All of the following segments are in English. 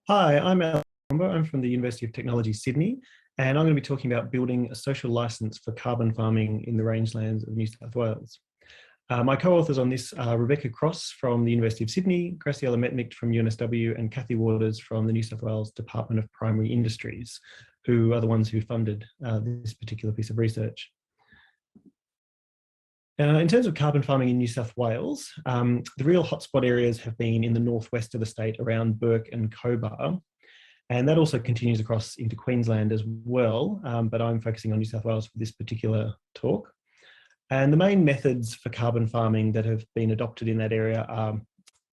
Hi, I'm Baumber. I'm from the University of Technology, Sydney, and I'm going to be talking about building a social licence for carbon farming in the rangelands of New South Wales. My co-authors on this are Rebecca Cross from the University of Sydney, Graciela Metnick from UNSW, and Kathy Waters from the New South Wales Department of Primary Industries, who are the ones who funded this particular piece of research. In terms of carbon farming in New South Wales, the real hotspot areas have been in the northwest of the state around Bourke and Cobar, and that also continues across into Queensland as well, but I'm focusing on New South Wales for this particular talk. And the main methods for carbon farming that have been adopted in that area are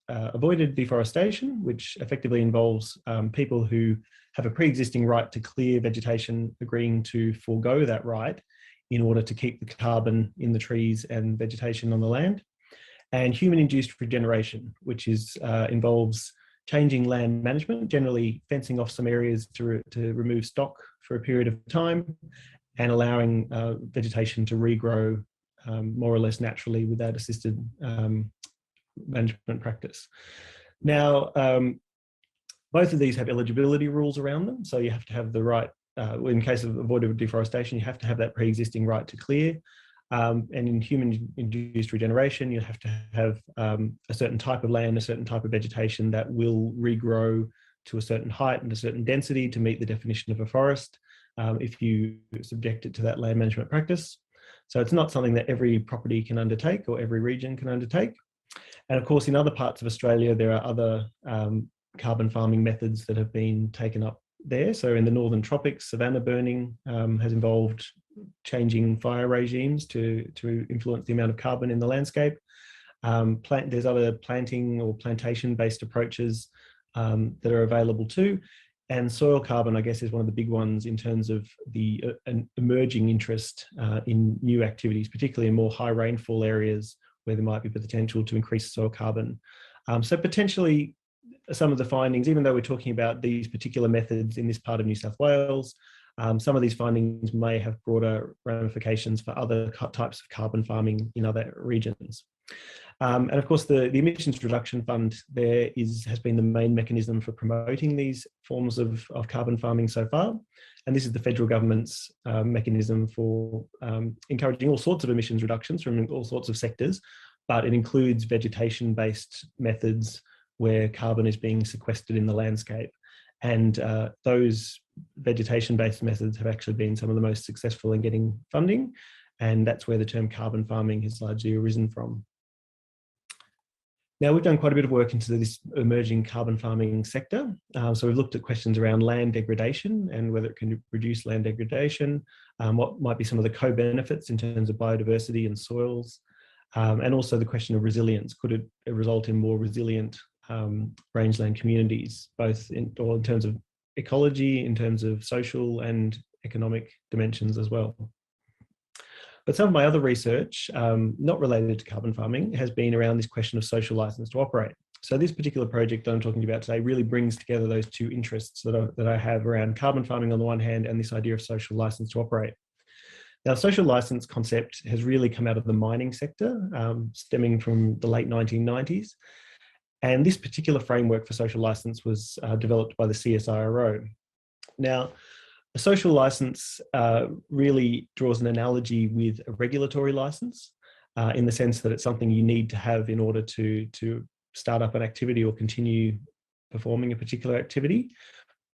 avoided deforestation, which effectively involves people who have a pre-existing right to clear vegetation agreeing to forego that right in order to keep the carbon in the trees and vegetation on the land, and human-induced regeneration, which involves changing land management, generally fencing off some areas to remove stock for a period of time, and allowing vegetation to regrow more or less naturally without assisted management practice. Now, both of these have eligibility rules around them, so you have to have the right. In case of avoidable deforestation, you have to have that pre-existing right to clear. And in human-induced regeneration, you have to have a certain type of land, a certain type of vegetation that will regrow to a certain height and a certain density to meet the definition of a forest if you subject it to that land management practice. So it's not something that every property can undertake or every region can undertake. And of course, in other parts of Australia, there are other carbon farming methods that have been taken up there. So in the northern tropics, savanna burning has involved changing fire regimes to influence the amount of carbon in the landscape. There's other planting or plantation-based approaches that are available too. And soil carbon, I guess, is one of the big ones in terms of an emerging interest in new activities, particularly in more high rainfall areas where there might be potential to increase soil carbon. So potentially, some of the findings, even though we're talking about these particular methods in this part of New South Wales, some of these findings may have broader ramifications for other types of carbon farming in other regions. And of course, the Emissions Reduction Fund there has been the main mechanism for promoting these forms of carbon farming so far. And this is the federal government's mechanism for encouraging all sorts of emissions reductions from all sorts of sectors, but it includes vegetation-based methods where carbon is being sequestered in the landscape. And those vegetation-based methods have actually been some of the most successful in getting funding. And that's where the term carbon farming has largely arisen from. Now, we've done quite a bit of work into this emerging carbon farming sector. So we've looked at questions around land degradation and whether it can reduce land degradation, what might be some of the co-benefits in terms of biodiversity and soils, and also the question of resilience. Could it result in more resilient rangeland communities, both in terms of ecology, in terms of social and economic dimensions as well. But some of my other research, not related to carbon farming, has been around this question of social license to operate. So this particular project that I'm talking about today really brings together those two interests that I have around carbon farming on the one hand and this idea of social license to operate. Now, social license concept has really come out of the mining sector, stemming from the late 1990s. And this particular framework for social license was developed by the CSIRO. Now, a social license really draws an analogy with a regulatory license in the sense that it's something you need to have in order to start up an activity or continue performing a particular activity.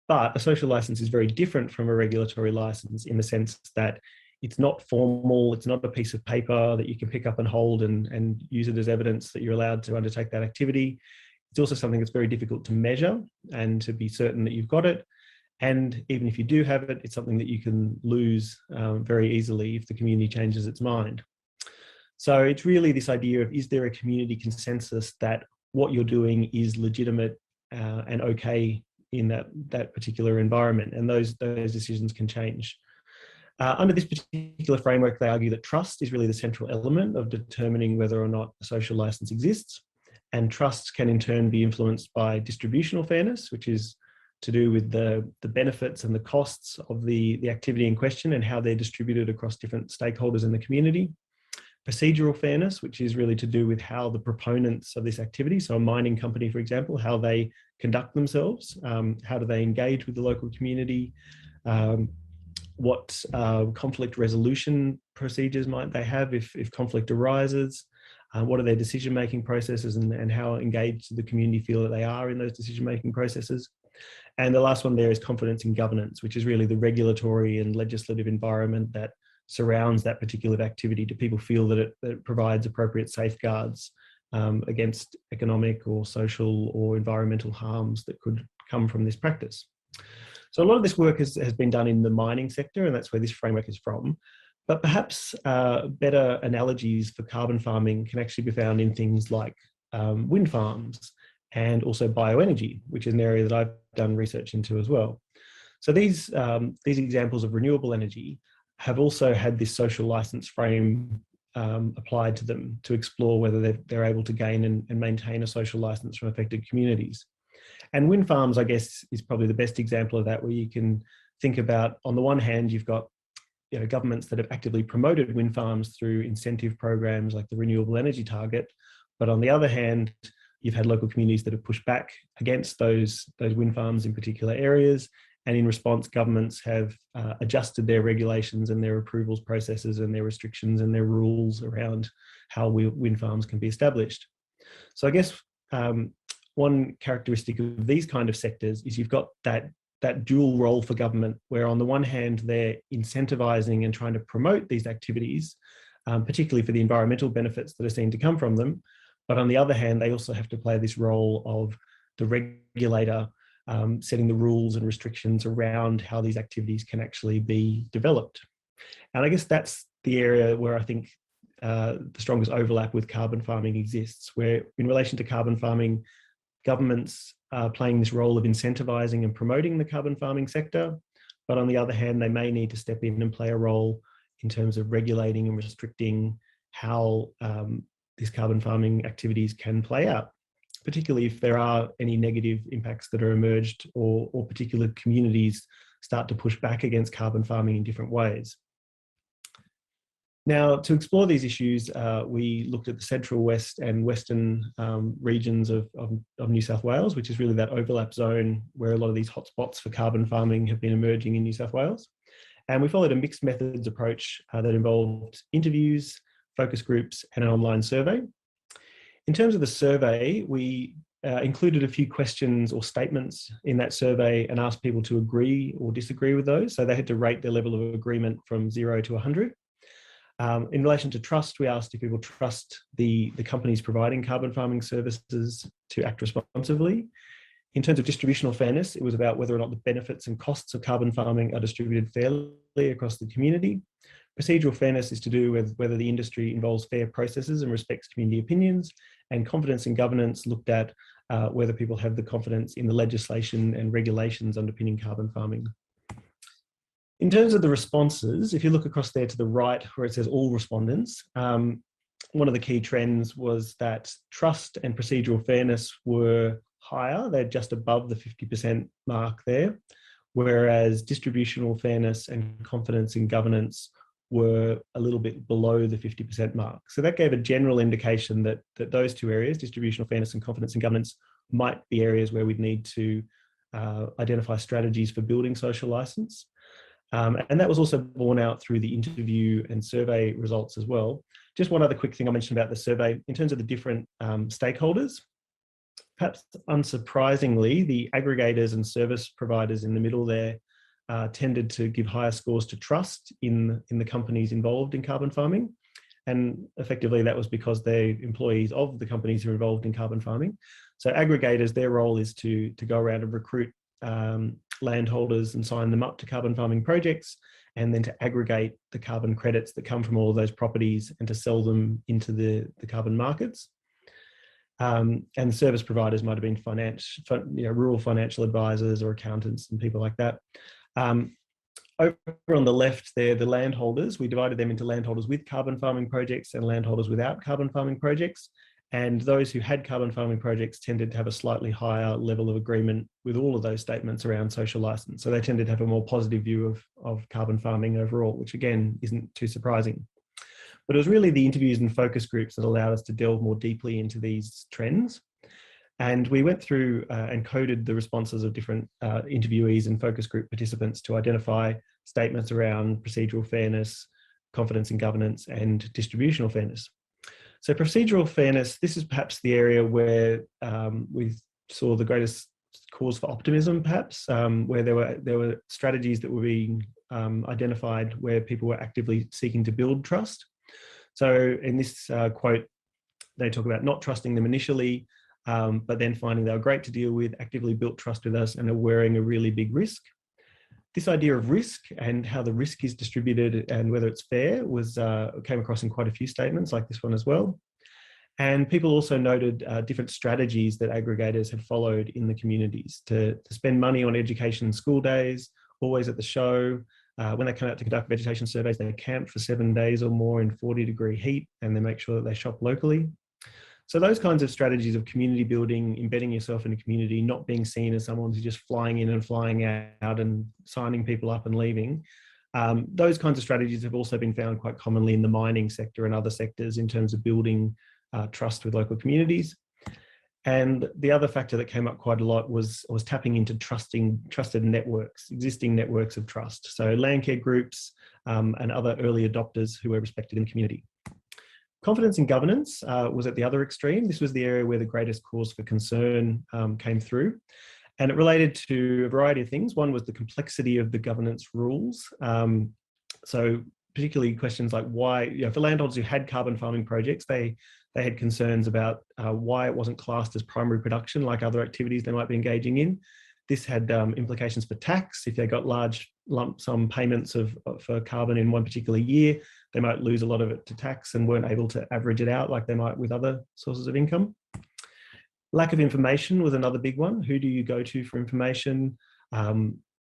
But a social license is very different from a regulatory license in the sense that it's not formal, it's not a piece of paper that you can pick up and hold and use it as evidence that you're allowed to undertake that activity. It's also something that's very difficult to measure and to be certain that you've got it. And even if you do have it, it's something that you can lose very easily if the community changes its mind. So it's really this idea of, is there a community consensus that what you're doing is legitimate and okay in that particular environment? And those decisions can change. Under this particular framework, they argue that trust is really the central element of determining whether or not a social license exists. And trust can in turn be influenced by distributional fairness, which is to do with the benefits and the costs of the activity in question and how they're distributed across different stakeholders in the community. Procedural fairness, which is really to do with how the proponents of this activity, so a mining company, for example, how they conduct themselves, how do they engage with the local community, what conflict resolution procedures might they have if conflict arises, what are their decision-making processes, and how engaged the community feel that they are in those decision-making processes. And the last one there is confidence in governance, which is really the regulatory and legislative environment that surrounds that particular activity. Do people feel that it provides appropriate safeguards against economic or social or environmental harms that could come from this practice? So a lot of this work has been done in the mining sector, and that's where this framework is from. But perhaps better analogies for carbon farming can actually be found in things like wind farms and also bioenergy, which is an area that I've done research into as well. So these examples of renewable energy have also had this social license frame applied to them to explore whether they're able to gain and maintain a social license from affected communities. And wind farms, I guess, is probably the best example of that, where you can think about, on the one hand, you've got governments that have actively promoted wind farms through incentive programs like the renewable energy target. But on the other hand, you've had local communities that have pushed back against those wind farms in particular areas. And in response, governments have adjusted their regulations and their approvals processes and their restrictions and their rules around how wind farms can be established. So I guess one characteristic of these kind of sectors is you've got that dual role for government, where on the one hand, they're incentivizing and trying to promote these activities, particularly for the environmental benefits that are seen to come from them. But on the other hand, they also have to play this role of the regulator, setting the rules and restrictions around how these activities can actually be developed. And I guess that's the area where I think the strongest overlap with carbon farming exists, where in relation to carbon farming, governments are playing this role of incentivizing and promoting the carbon farming sector. But on the other hand, they may need to step in and play a role in terms of regulating and restricting how these carbon farming activities can play out, particularly if there are any negative impacts that are emerged or particular communities start to push back against carbon farming in different ways. Now, to explore these issues, we looked at the central west and western regions of New South Wales, which is really that overlap zone where a lot of these hotspots for carbon farming have been emerging in New South Wales. And we followed a mixed methods approach that involved interviews, focus groups, and an online survey. In terms of the survey, we included a few questions or statements in that survey and asked people to agree or disagree with those. So they had to rate their level of agreement from 0 to 100. In relation to trust, we asked if people trust the companies providing carbon farming services to act responsibly. In terms of distributional fairness, it was about whether or not the benefits and costs of carbon farming are distributed fairly across the community. Procedural fairness is to do with whether the industry involves fair processes and respects community opinions. And confidence in governance looked at whether people have the confidence in the legislation and regulations underpinning carbon farming. In terms of the responses, if you look across there to the right where it says all respondents, one of the key trends was that trust and procedural fairness were higher. They're just above the 50% mark there, whereas distributional fairness and confidence in governance were a little bit below the 50% mark. So that gave a general indication that those two areas, distributional fairness and confidence in governance, might be areas where we'd need to identify strategies for building social license. And that was also borne out through the interview and survey results as well. Just one other quick thing I mentioned about the survey, in terms of the different stakeholders, perhaps unsurprisingly, the aggregators and service providers in the middle there tended to give higher scores to trust in the companies involved in carbon farming. And effectively that was because they're employees of the companies who are involved in carbon farming. So aggregators, their role is to go around and recruit landholders and sign them up to carbon farming projects, and then to aggregate the carbon credits that come from all of those properties and to sell them into the carbon markets. And service providers might have been rural financial advisors or accountants and people like that. Over on the left there, the landholders, we divided them into landholders with carbon farming projects and landholders without carbon farming projects. And those who had carbon farming projects tended to have a slightly higher level of agreement with all of those statements around social license. So they tended to have a more positive view of carbon farming overall, which again, isn't too surprising. But it was really the interviews and focus groups that allowed us to delve more deeply into these trends. And we went through and coded the responses of different interviewees and focus group participants to identify statements around procedural fairness, confidence in governance, and distributional fairness. So procedural fairness, this is perhaps the area where we saw the greatest cause for optimism, perhaps, where there were strategies that were being identified where people were actively seeking to build trust. So in this quote, they talk about not trusting them initially, but then finding they were great to deal with, actively built trust with us, and are wearing a really big risk. This idea of risk and how the risk is distributed and whether it's fair was came across in quite a few statements like this one as well. And people also noted different strategies that aggregators had followed in the communities to spend money on education and school days, always at the show. When they come out to conduct vegetation surveys, they camp for 7 days or more in 40-degree heat, and they make sure that they shop locally. So those kinds of strategies of community building, embedding yourself in a community, not being seen as someone who's just flying in and flying out and signing people up and leaving, those kinds of strategies have also been found quite commonly in the mining sector and other sectors in terms of building trust with local communities. And the other factor that came up quite a lot was tapping into trusted networks, existing networks of trust. So land care groups and other early adopters who were respected in the community. Confidence in governance was at the other extreme. This was the area where the greatest cause for concern came through. And it related to a variety of things. One was the complexity of the governance rules. So particularly questions like why, for landholders who had carbon farming projects, they had concerns about why it wasn't classed as primary production like other activities they might be engaging in. This had implications for tax. If they got large lump sum payments for carbon in one particular year, they might lose a lot of it to tax and weren't able to average it out like they might with other sources of income. Lack of information was another big one. Who do you go to for information?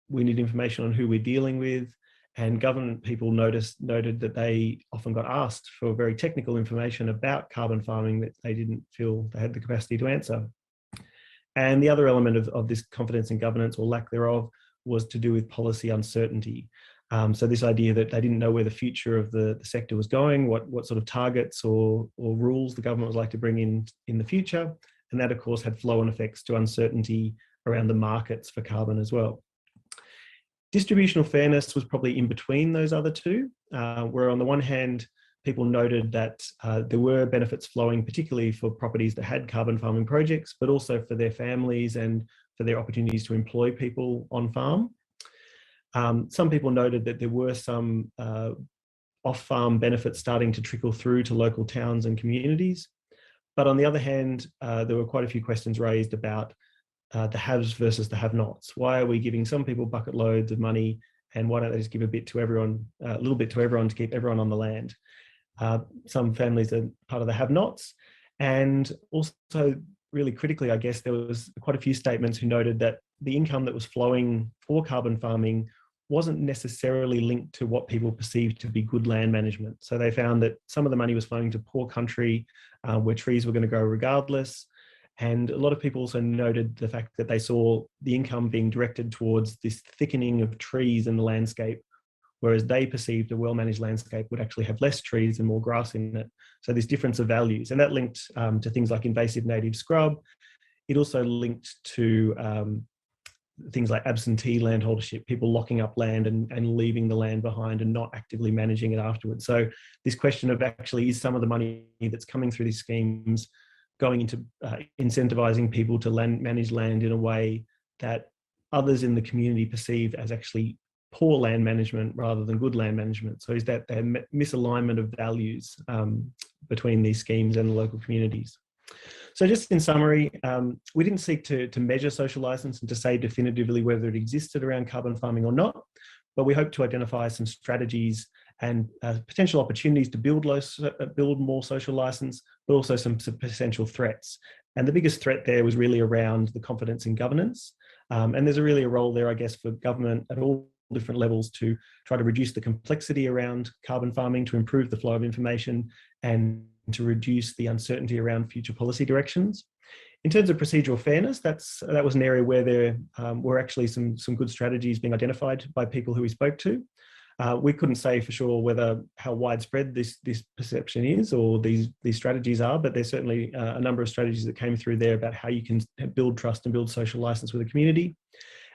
We need information on who we're dealing with. And government people noted that they often got asked for very technical information about carbon farming that they didn't feel they had the capacity to answer. And the other element of this confidence in governance or lack thereof was to do with policy uncertainty. So this idea that they didn't know where the future of the sector was going, what sort of targets or rules the government was like to bring in the future. And that, of course, had flow-on effects to uncertainty around the markets for carbon as well. Distributional fairness was probably in between those other two, where on the one hand, people noted that there were benefits flowing, particularly for properties that had carbon farming projects, but also for their families and for their opportunities to employ people on farm. Some people noted that there were some off-farm benefits starting to trickle through to local towns and communities. But on the other hand, there were quite a few questions raised about the haves versus the have-nots. Why are we giving some people bucket loads of money, and why don't they just give a bit to everyone, a little bit to everyone to keep everyone on the land? Some families are part of the have-nots, and also really critically, I guess, there was quite a few statements who noted that the income that was flowing for carbon farming wasn't necessarily linked to what people perceived to be good land management. So they found that some of the money was flowing to poor country where trees were going to grow regardless. And a lot of people also noted the fact that they saw the income being directed towards this thickening of trees in the landscape, whereas they perceived a well-managed landscape would actually have less trees and more grass in it. So this difference of values, and that linked to things like invasive native scrub. It also linked to things like absentee landholdership, people locking up land and leaving the land behind and not actively managing it afterwards. So this question of actually is some of the money that's coming through these schemes going into incentivizing people to manage land in a way that others in the community perceive as actually poor land management rather than good land management. So is that a misalignment of values between these schemes and the local communities? So just in summary, we didn't seek to measure social license and to say definitively whether it existed around carbon farming or not, but we hope to identify some strategies and potential opportunities to build more social license, but also some potential threats. And the biggest threat there was really around the confidence in governance. And there's really a role there, I guess, for government at all different levels to try to reduce the complexity around carbon farming, to improve the flow of information, and to reduce the uncertainty around future policy directions. In terms of procedural fairness, that was an area where there were actually some good strategies being identified by people who we spoke to. We couldn't say for sure how widespread this perception is or these strategies are, but there's certainly a number of strategies that came through there about how you can build trust and build social license with a community.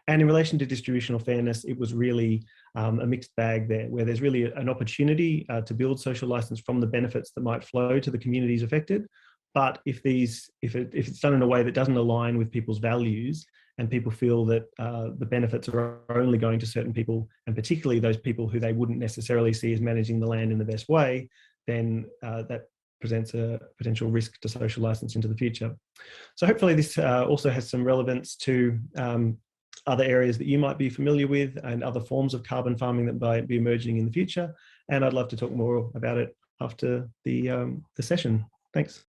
And in relation to distributional fairness, it was really a mixed bag there, where there's really an opportunity to build social license from the benefits that might flow to the communities affected. But if it's done in a way that doesn't align with people's values, and people feel that the benefits are only going to certain people, and particularly those people who they wouldn't necessarily see as managing the land in the best way, then that presents a potential risk to social license into the future. So hopefully this also has some relevance to other areas that you might be familiar with and other forms of carbon farming that might be emerging in the future. And I'd love to talk more about it after the session. Thanks.